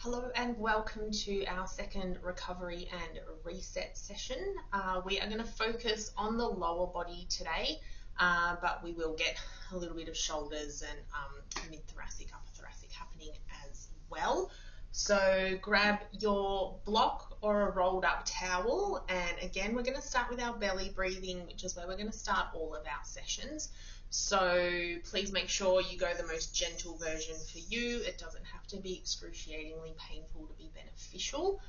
Hello and welcome to our second recovery and reset session. We are going to focus on the lower body today, but we will get a little bit of shoulders and mid-thoracic, upper thoracic happening as well. So grab your block or a rolled up towel, and again we're going to start with our belly breathing, which is where we're going to start all of our sessions. So please make sure you go the most gentle version for you. It doesn't have to be excruciatingly painful to be beneficial.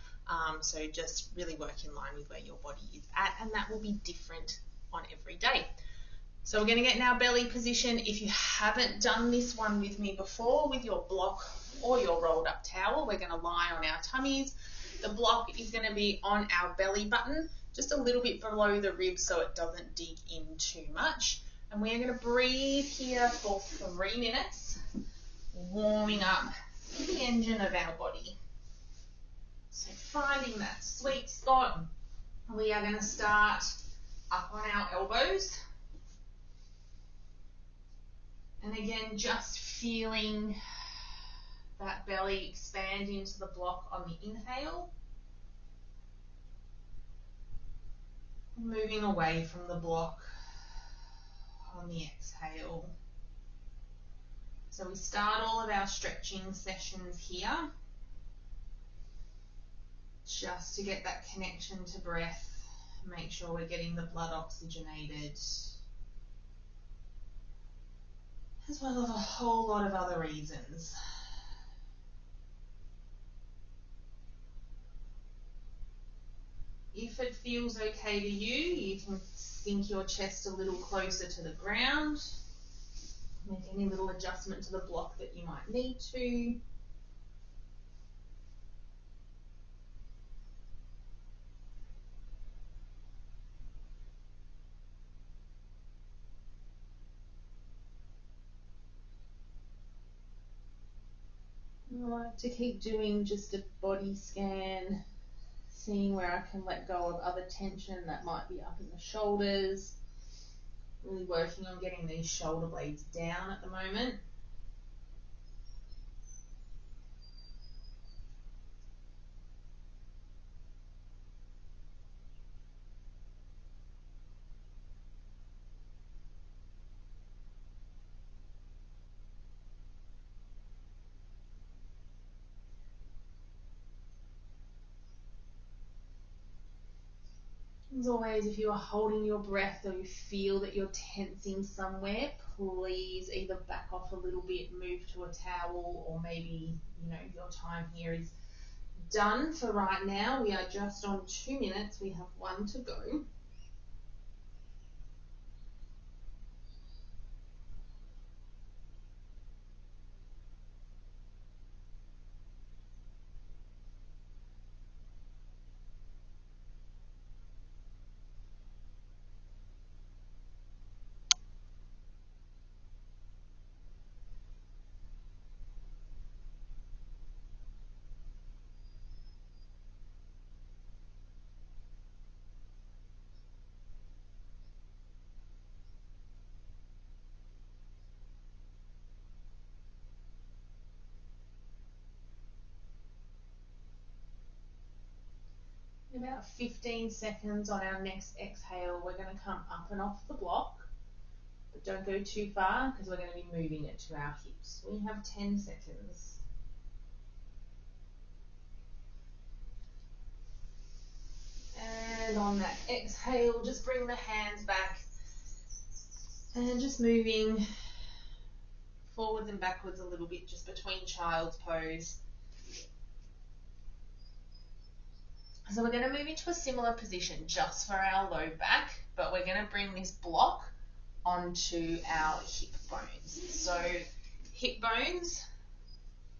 So just really work in line with where your body is at, and that will be different on every day. So we're going to get in our belly position. If you haven't done this one with me before, with your block or your rolled up towel, we're going to lie on our tummies. The block is going to be on our belly button, just a little bit below the ribs so it doesn't dig in too much. And we're going to breathe here for 3 minutes, warming up the engine of our body. So finding that sweet spot, we are going to start up on our elbows. And again, just feeling that belly expand into the block on the inhale. Moving away from the block on the exhale. So we start all of our stretching sessions here, just to get that connection to breath, make sure we're getting the blood oxygenated, as well as a whole lot of other reasons. If it feels okay to you, you can sink your chest a little closer to the ground. Make any little adjustment to the block that you might need to. I like to keep doing just a body scan, seeing where I can let go of other tension that might be up in the shoulders. Really working on getting these shoulder blades down at the moment. As always, if you are holding your breath or you feel that you're tensing somewhere, please either back off a little bit, move to a towel, or maybe, your time here is done for right now. We are just on 2 minutes. We have 1 to go. In about 15 seconds on our next exhale, we're going to come up and off the block, but don't go too far because we're going to be moving it to our hips. We have 10 seconds. And on that exhale, just bring the hands back and just moving forwards and backwards a little bit, just between child's pose. So we're going to move into a similar position just for our low back, but we're going to bring this block onto our hip bones. So hip bones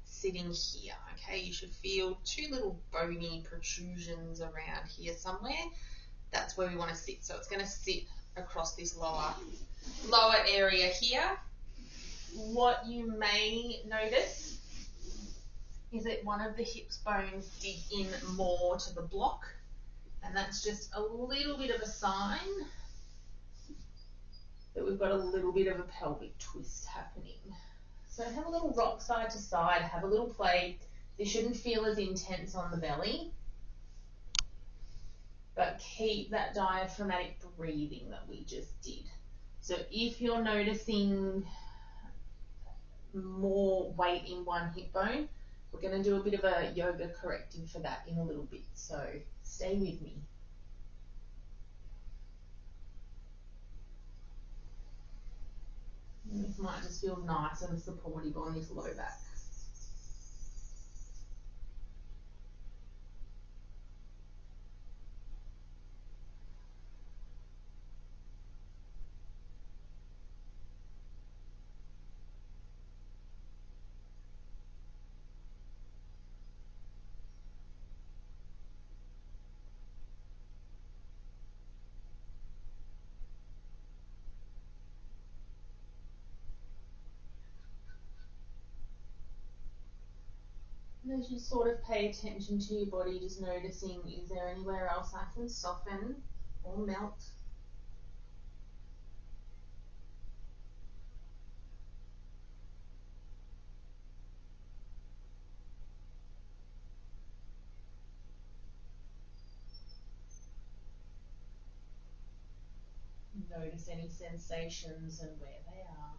sitting here, okay? You should feel 2 little bony protrusions around here somewhere. That's where we want to sit. So it's going to sit across this lower area here. What you may notice is that one of the hips bones dig in more to the block, and that's just a little bit of a sign that we've got a little bit of a pelvic twist happening. So have a little rock side to side, have a little play. This shouldn't feel as intense on the belly, but keep that diaphragmatic breathing that we just did. So if you're noticing more weight in one hip bone, we're going to do a bit of a yoga corrective for that in a little bit. So stay with me. And this might just feel nice and supportive on this low back. And as you sort of pay attention to your body, just noticing, is there anywhere else I can soften or melt? Notice any sensations and where they are.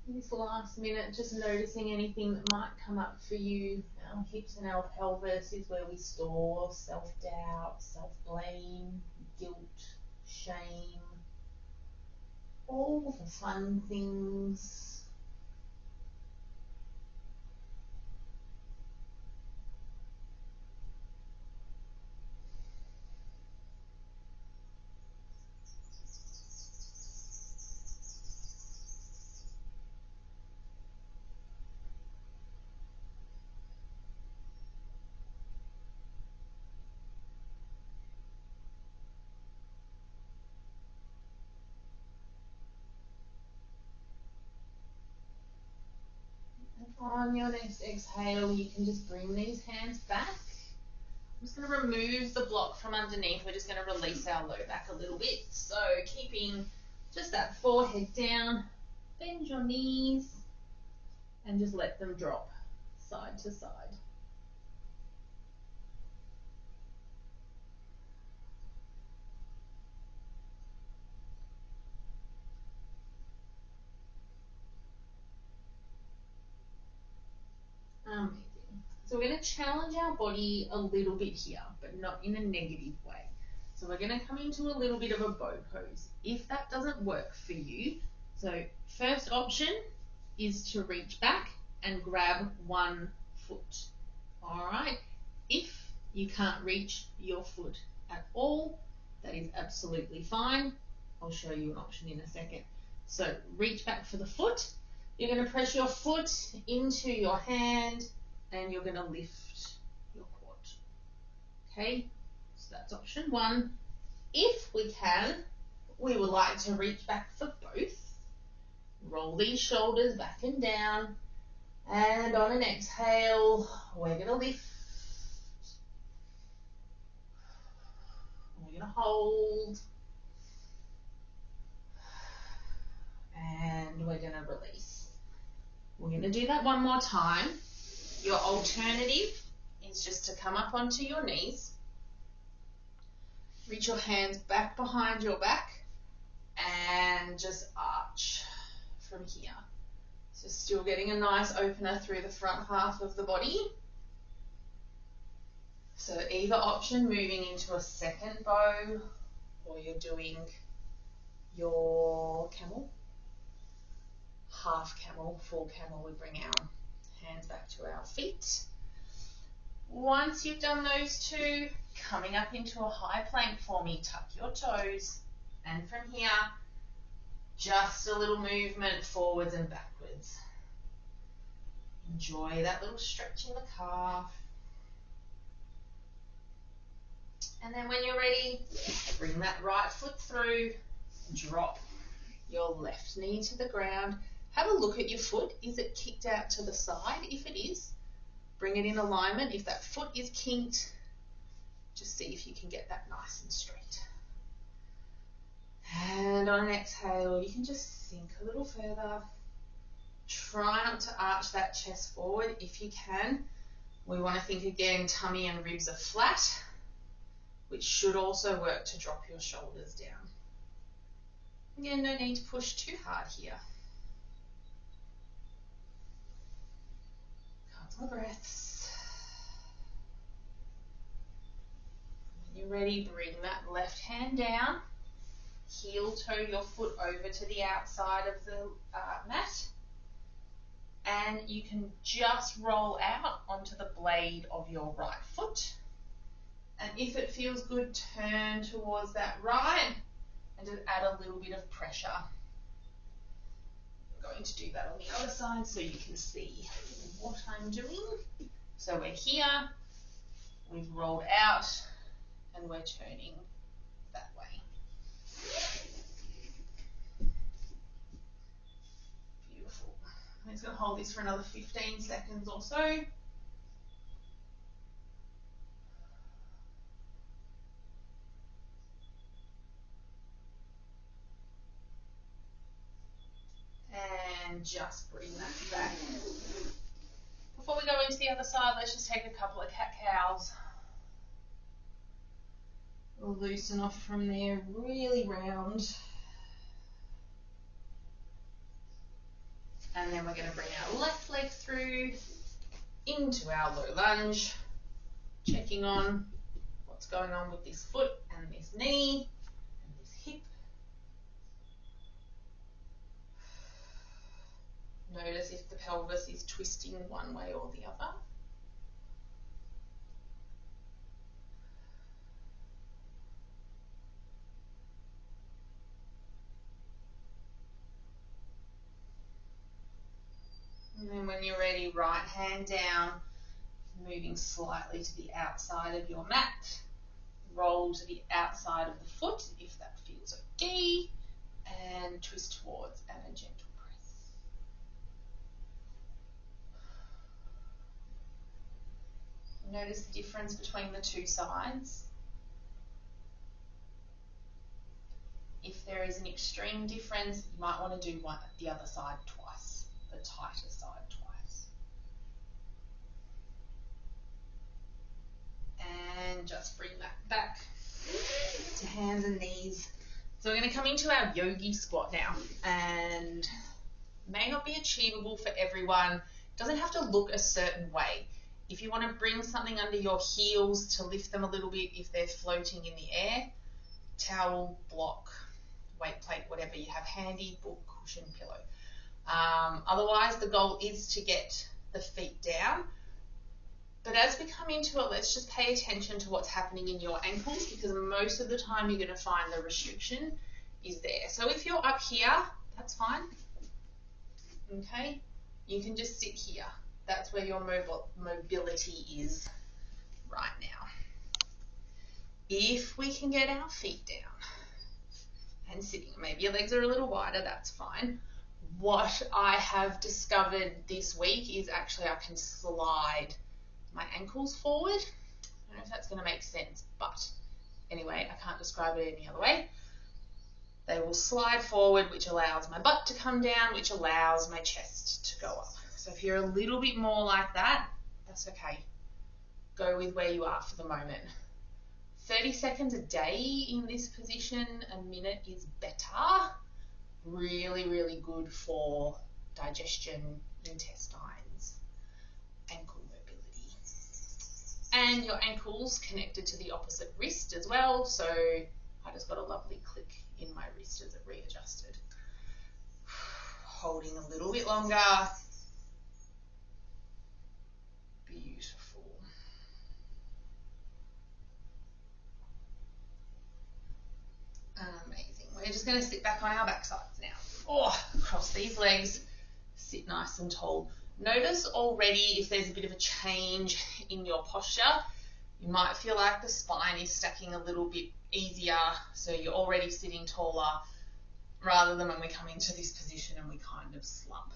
In this last minute, just noticing anything that might come up for you. Our hips and our pelvis is where we store self-doubt, self-blame, guilt, shame, all the fun things. On your next exhale, you can just bring these hands back. I'm just going to remove the block from underneath. We're just going to release our low back a little bit. So keeping just that forehead down, bend your knees, and just let them drop side to side. Amazing. So we're going to challenge our body a little bit here, but not in a negative way. So we're going to come into a little bit of a bow pose. If that doesn't work for you, so first option is to reach back and grab one foot. All right. If you can't reach your foot at all, that is absolutely fine. I'll show you an option in a second. So reach back for the foot. You're going to press your foot into your hand and you're going to lift your quad. Okay, so that's option one. If we can, we would like to reach back for both. Roll these shoulders back and down. And on an exhale, we're going to lift. We're going to hold. And we're going to release. We're going to do that one more time. Your alternative is just to come up onto your knees. Reach your hands back behind your back and just arch from here. So still getting a nice opener through the front half of the body. So either option, moving into a second bow, or you're doing your camel, half camel, full camel. We bring our hands back to our feet. Once you've done those two, coming up into a high plank for me, tuck your toes, and from here, just a little movement forwards and backwards. Enjoy that little stretch in the calf. And then when you're ready, bring that right foot through, drop your left knee to the ground. Have a look at your foot. Is it kicked out to the side? If it is, bring it in alignment. If that foot is kinked, just see if you can get that nice and straight. And on an exhale, you can just sink a little further. Try not to arch that chest forward if you can. We want to think again, tummy and ribs are flat, which should also work to drop your shoulders down. Again, no need to push too hard here. Couple of breaths. When you're ready, bring that left hand down. Heel toe your foot over to the outside of the mat. And you can just roll out onto the blade of your right foot. And if it feels good, turn towards that right and just add a little bit of pressure. I'm going to do that on the other side so you can see what I'm doing. So we're here, we've rolled out, and we're turning that way. Beautiful. I'm just going to hold this for another 15 seconds or so. And just bring that back. Before we go into the other side, let's just take a couple of cat-cows. We'll loosen off from there, really round. And then we're going to bring our left leg through into our low lunge, checking on what's going on with this foot and this knee and this hip. Notice if the pelvis is twisting one way or the other. And then when you're ready, right hand down, moving slightly to the outside of your mat. Roll to the outside of the foot if that feels okay, and twist towards and a gentle press. Notice the difference between the two sides. If there is an extreme difference, you might want to do the other side twice, the tighter side twice. And just bring that back to hands and knees. So we're going to come into our yogi squat now, and may not be achievable for everyone. It doesn't have to look a certain way. If you want to bring something under your heels to lift them a little bit if they're floating in the air, towel, block, weight plate, whatever you have handy, book, cushion, pillow. Otherwise, the goal is to get the feet down. But as we come into it, let's just pay attention to what's happening in your ankles, because most of the time you're going to find the restriction is there. So if you're up here, that's fine. Okay, you can just sit here. That's where your mobility is right now. If we can get our feet down and sitting, maybe your legs are a little wider, that's fine. What I have discovered this week is actually I can slide my ankles forward. I don't know if that's going to make sense, but anyway, I can't describe it any other way. They will slide forward, which allows my butt to come down, which allows my chest to go up. So if you're a little bit more like that, that's okay. Go with where you are for the moment. 30 seconds a day in this position, a minute is better. Really, really good for digestion, intestines, ankle mobility. And your ankles connected to the opposite wrist as well, so I just got a lovely click in my wrist as it readjusted. Holding a little bit longer. Beautiful. Amazing. We're just going to sit back on our backsides now. Oh, cross these legs, sit nice and tall. Notice already if there's a bit of a change in your posture. You might feel like the spine is stacking a little bit easier, so you're already sitting taller, rather than when we come into this position and we kind of slump.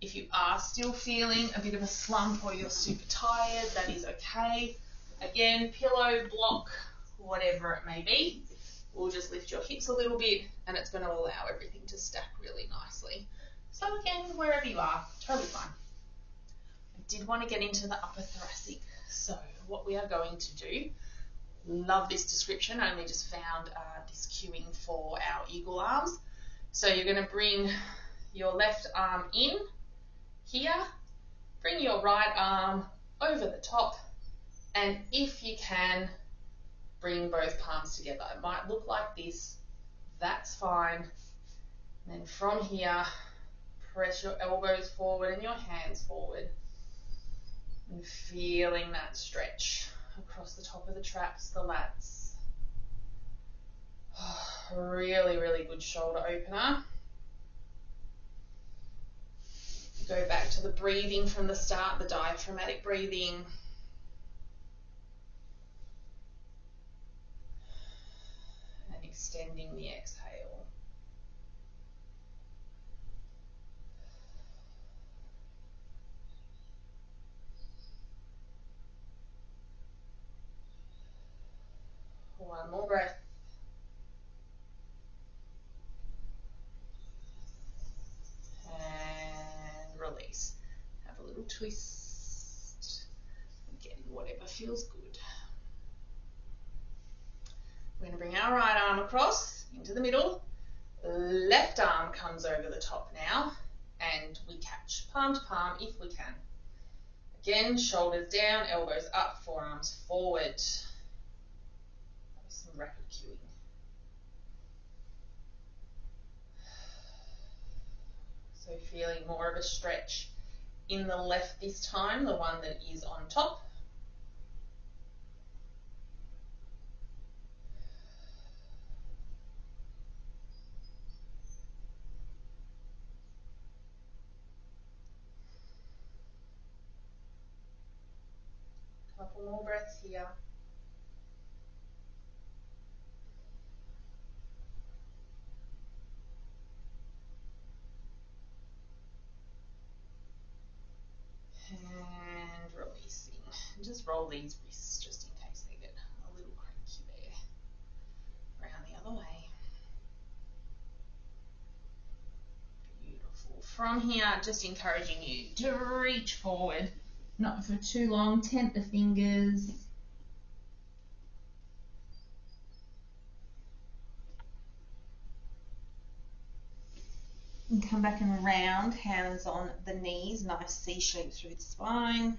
If you are still feeling a bit of a slump or you're super tired, that is okay. Again, pillow, block, whatever it may be, we'll just lift your hips a little bit and it's going to allow everything to stack really nicely. So again, wherever you are, totally fine. I did want to get into the upper thoracic. So what we are going to do, love this description, I only just found this cueing for our eagle arms. So you're going to bring your left arm in here, bring your right arm over the top, and if you can, bring both palms together. It might look like this, that's fine. And then from here, press your elbows forward and your hands forward. And feeling that stretch across the top of the traps, the lats. Really, really good shoulder opener. Go back to the breathing from the start, the diaphragmatic breathing. And extending the exhale. One more breath. And release. Have a little twist. Again, whatever feels good. We're going to bring our right arm across into the middle. Left arm comes over the top now, and we catch palm to palm if we can. Again, shoulders down, elbows up, forearms forward. Some rapid cueing. So feeling more of a stretch in the left this time, the one that is on top. Couple more breaths here. And releasing. And just roll these wrists just in case they get a little cranky there. Round the other way. Beautiful. From here, just encouraging you to reach forward. Not for too long. Tent the fingers. And come back and round, hands on the knees, nice C shape through the spine.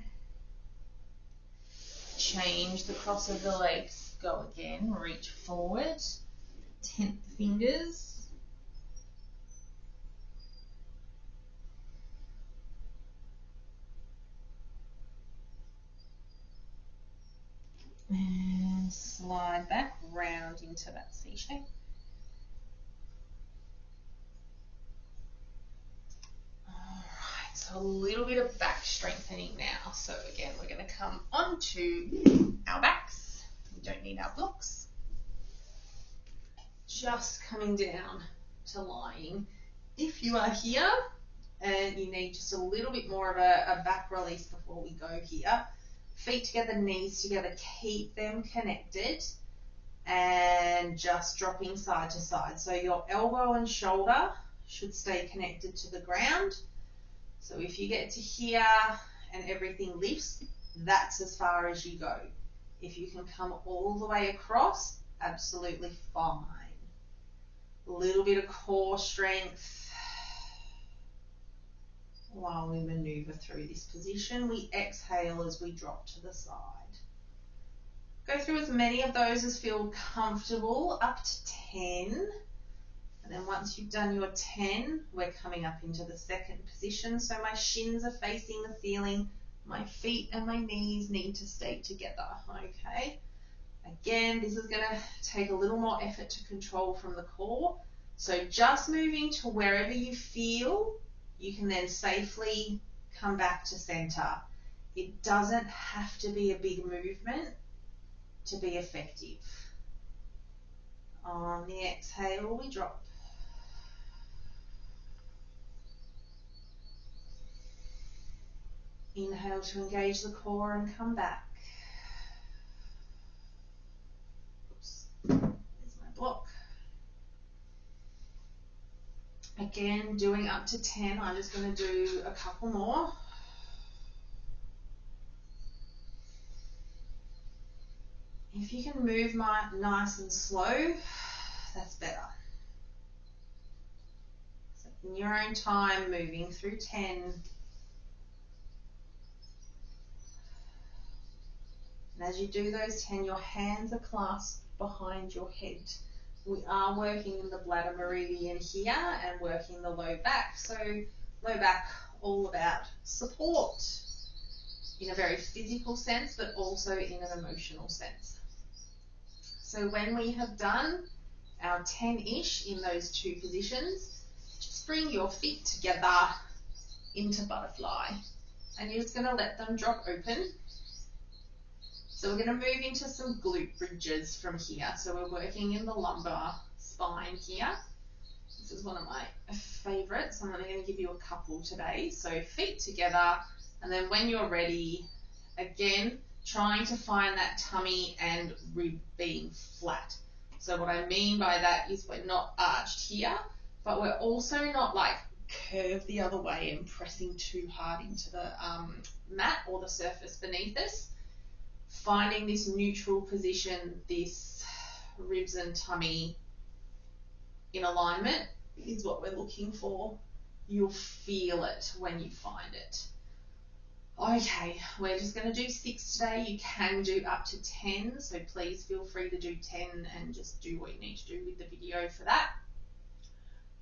Change the cross of the legs, go again, reach forward, tent the fingers. And slide back, round into that C shape. So a little bit of back strengthening now. So again, we're going to come onto our backs. We don't need our blocks. Just coming down to lying. If you are here and you need just a little bit more of a back release before we go here, feet together, knees together, keep them connected and just dropping side to side. So your elbow and shoulder should stay connected to the ground. So if you get to here and everything lifts, that's as far as you go. If you can come all the way across, absolutely fine. A little bit of core strength while we maneuver through this position. We exhale as we drop to the side. Go through as many of those as feel comfortable, up to 10. And then once you've done your 10, we're coming up into the second position. So my shins are facing the ceiling. My feet and my knees need to stay together, okay? Again, this is going to take a little more effort to control from the core. So just moving to wherever you feel, you can then safely come back to center. It doesn't have to be a big movement to be effective. On the exhale, we drop. Inhale to engage the core and come back. Oops, there's my block. Again, doing up to 10. I'm just going to do a couple more. If you can move nice and slow, that's better. So in your own time, moving through 10. And as you do those 10, your hands are clasped behind your head. We are working in the bladder meridian here and working the low back. So low back, all about support in a very physical sense, but also in an emotional sense. So when we have done our 10-ish in those two positions, just bring your feet together into butterfly. And you're just going to let them drop open. So we're going to move into some glute bridges from here. So we're working in the lumbar spine here. This is one of my favorites. I'm only going to give you a couple today. So feet together, and then when you're ready, again, trying to find that tummy and rib being flat. So what I mean by that is we're not arched here, but we're also not like curved the other way and pressing too hard into the mat or the surface beneath us. Finding this neutral position, this ribs and tummy in alignment is what we're looking for. You'll feel it when you find it. Okay, we're just going to do 6 today. You can do up to 10, so please feel free to do 10 and just do what you need to do with the video for that.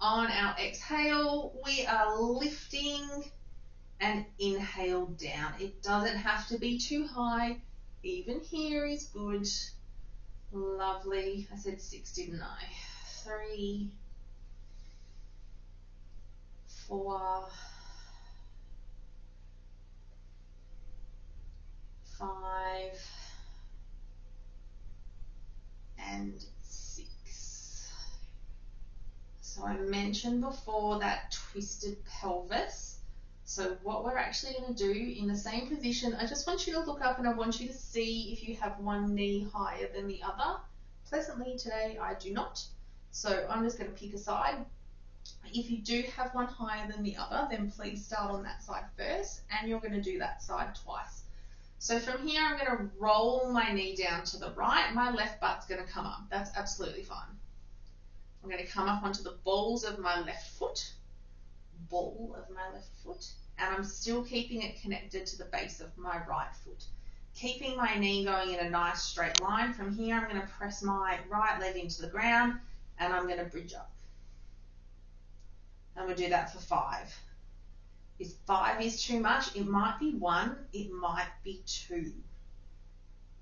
On our exhale, we are lifting and inhale down. It doesn't have to be too high. Even here is good. Lovely. I said 6, didn't I? 3, 4, 5, and 6. So I mentioned before that twisted pelvis. So what we're actually going to do in the same position, I just want you to look up and I want you to see if you have one knee higher than the other. Pleasantly today, I do not. So I'm just going to pick a side. If you do have one higher than the other, then please start on that side first, and you're going to do that side twice. So from here, I'm going to roll my knee down to the right. My left butt's going to come up. That's absolutely fine. I'm going to come up onto the balls of my left foot. Ball of my left foot, and I'm still keeping it connected to the base of my right foot. Keeping my knee going in a nice straight line. From here, I'm going to press my right leg into the ground, and I'm going to bridge up. I'm going to do that for 5. If 5 is too much, it might be 1, it might be 2.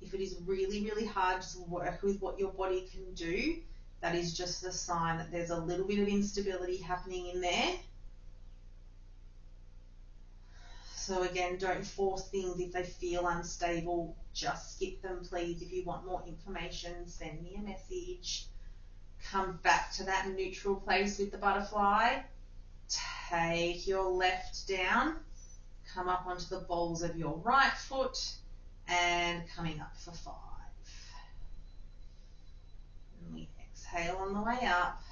If it is really, really hard to work with what your body can do, that is just a sign that there's a little bit of instability happening in there. So again, don't force things if they feel unstable. Just skip them, please. If you want more information, send me a message. Come back to that neutral place with the butterfly. Take your left down. Come up onto the balls of your right foot and coming up for 5. And we exhale on the way up.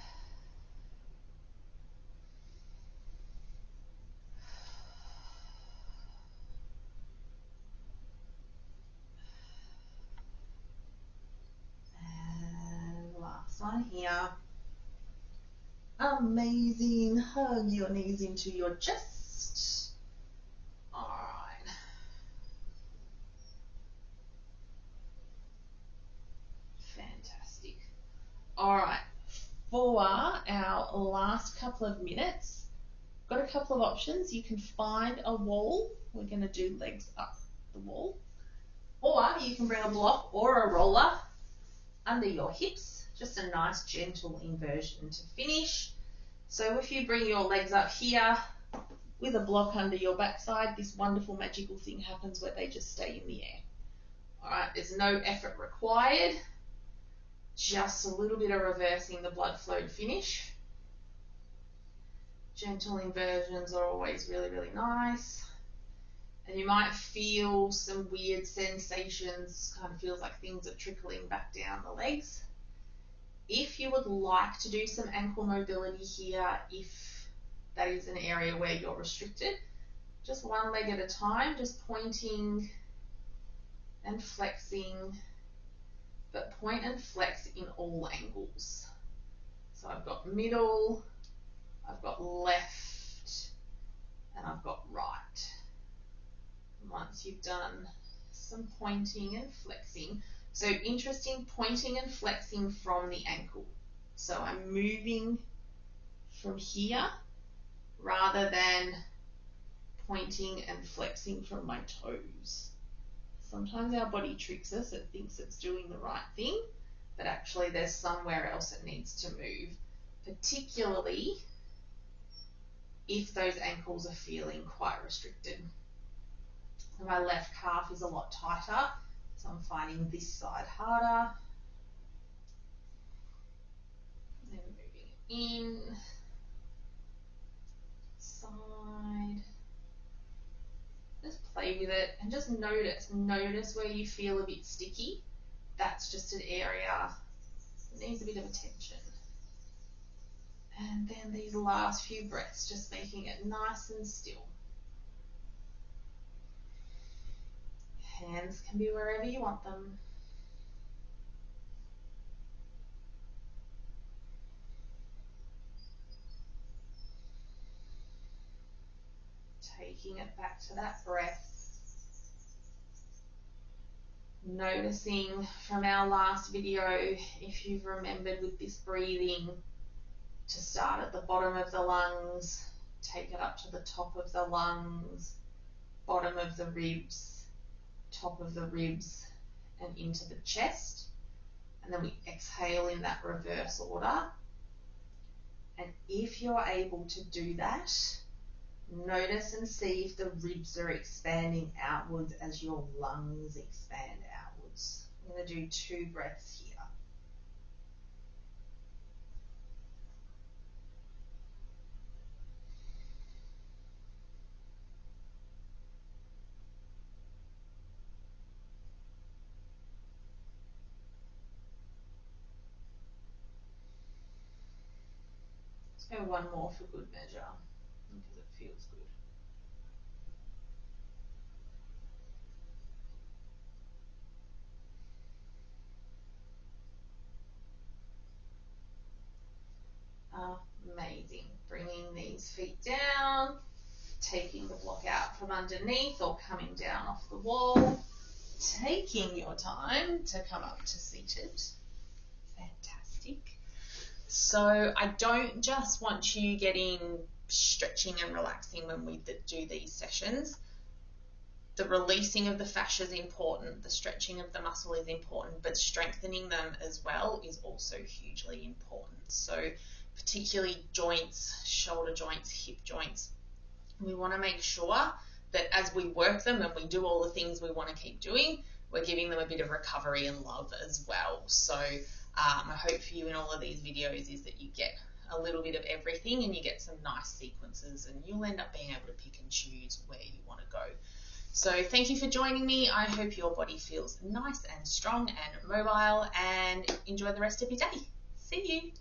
Last one here. Amazing. Hug your knees into your chest. Alright. Fantastic. Alright. For our last couple of minutes, got a couple of options. You can find a wall. We're going to do legs up the wall. Or you can bring a block or a roller under your hips. Just a nice gentle inversion to finish. So if you bring your legs up here, with a block under your backside, this wonderful magical thing happens where they just stay in the air. All right, there's no effort required, just a little bit of reversing the blood flow to finish. Gentle inversions are always really, really nice. And you might feel some weird sensations, kind of feels like things are trickling back down the legs. If you would like to do some ankle mobility here, if that is an area where you're restricted, just one leg at a time, just pointing and flexing, but point and flex in all angles. So I've got middle, I've got left, and I've got right. Once you've done some pointing and flexing, so interesting, pointing and flexing from the ankle. So I'm moving from here rather than pointing and flexing from my toes. Sometimes our body tricks us, it thinks it's doing the right thing, but actually there's somewhere else it needs to move, particularly if those ankles are feeling quite restricted. So my left calf is a lot tighter, so I'm finding this side harder. Then moving in, side. Just play with it and just notice where you feel a bit sticky. That's just an area that needs a bit of attention. And then these last few breaths, just making it nice and still. Hands can be wherever you want them. Taking it back to that breath. Noticing from our last video, if you've remembered with this breathing, to start at the bottom of the lungs, take it up to the top of the lungs, bottom of the ribs, top of the ribs, and into the chest. And then we exhale in that reverse order. And if you're able to do that, notice and see if the ribs are expanding outwards as your lungs expand outwards. I'm going to do 2 breaths here. Let's go one more for good measure, because it feels good. Amazing. Bringing these feet down, taking the block out from underneath or coming down off the wall, taking your time to come up to seated. Fantastic. So I don't just want you getting stretching and relaxing when we do these sessions. The releasing of the fascia is important, the stretching of the muscle is important, but strengthening them as well is also hugely important. So particularly joints, shoulder joints, hip joints, we want to make sure that as we work them and we do all the things we want to keep doing, we're giving them a bit of recovery and love as well. So my hope for you in all of these videos is that you get a little bit of everything and you get some nice sequences, and you'll end up being able to pick and choose where you want to go. So thank you for joining me. I hope your body feels nice and strong and mobile, and enjoy the rest of your day. See you.